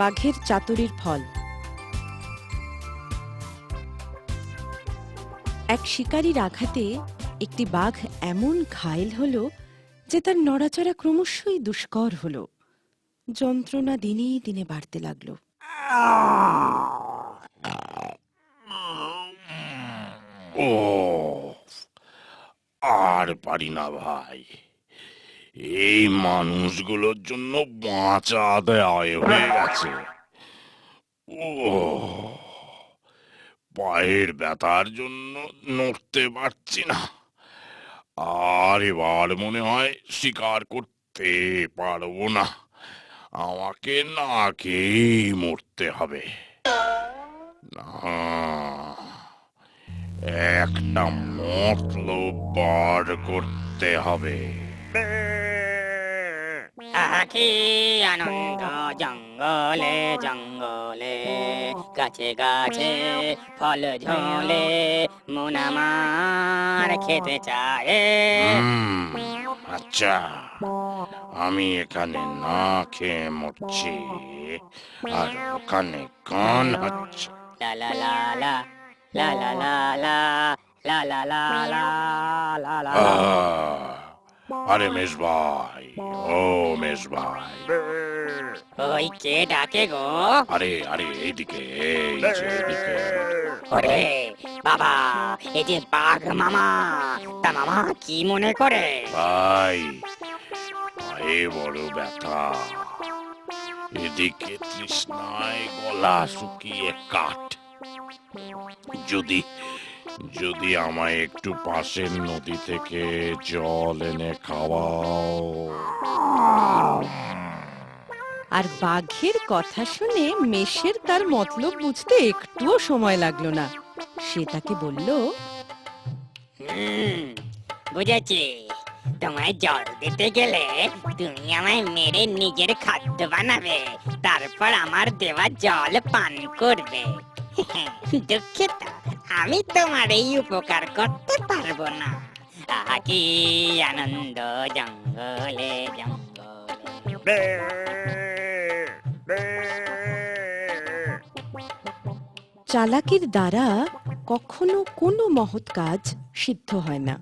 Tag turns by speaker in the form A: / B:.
A: বাঘের চাতুরীর ফল। এক শিকারীর আঘাতে একটি বাঘ এমন ঘায়েল হল যে তার নড়াচড়া ক্রমশই দুষ্কর হল। যন্ত্রণা দিনে দিনে বাড়তে লাগল।
B: ও আর পারি না ভাই, এই মানুষগুলোর জন্য বাঁচা আদায় হয়ে গেছে। ও পায়ের ব্যথার জন্য নড়তে পারছি না, আর এবার মনে হয় শিকার করতে পারবো না। আমাকে না খেয়েই মরতে হবে। না, একটা মতলব বার করতে হবে।
C: কি আনন্দ জঙ্গলে জঙ্গলে, গাছে গাছে ফল ঝোলে, মন আমার খেতে চায়।
B: আচ্ছা, আমি এখানে না খেয়ে মরছি, আর ওখানে গান হচ্ছে।
C: লা লা লা লা লা লা লা লা লা লা লা লা লা লা লা।
B: আরে মেশ ভাই, ও মেশ ভাই,
C: ওই কে ডাকে গো?
B: আরে আরে এইদিকে, এই যে এইদিকে।
C: ওরে বাবা, এই যে বাঘ মামা, তা মামা কি মনে করে?
B: ভাই, পায়ে বড় ব্যথা, এদিকে তৃষ্ণায় গলা শুকিয়ে কাঠ। যদি যদি আমায় একটু পাশের নদী থেকে জল এনে খাওয়াও।
A: আর বাঘের কথা শুনে মেষের তার মতলব বুঝতে একটুও সময় লাগলো না। সে তাকে বলল,
C: বুঝেছি, তোমায় জল দিতে গেলে তুমি আমায় মেরে নিজের খাদ্য বানাবে, তারপর আমার দেওয়া জল পান করবে। দুঃখিত, আমি তোমার এই উপকার করতে পারবো না। আহা কি আনন্দ জঙ্গলে জঙ্গলে।
A: চালাকির দ্বারা কখনো কোনো মহৎ কাজ সিদ্ধ হয় না।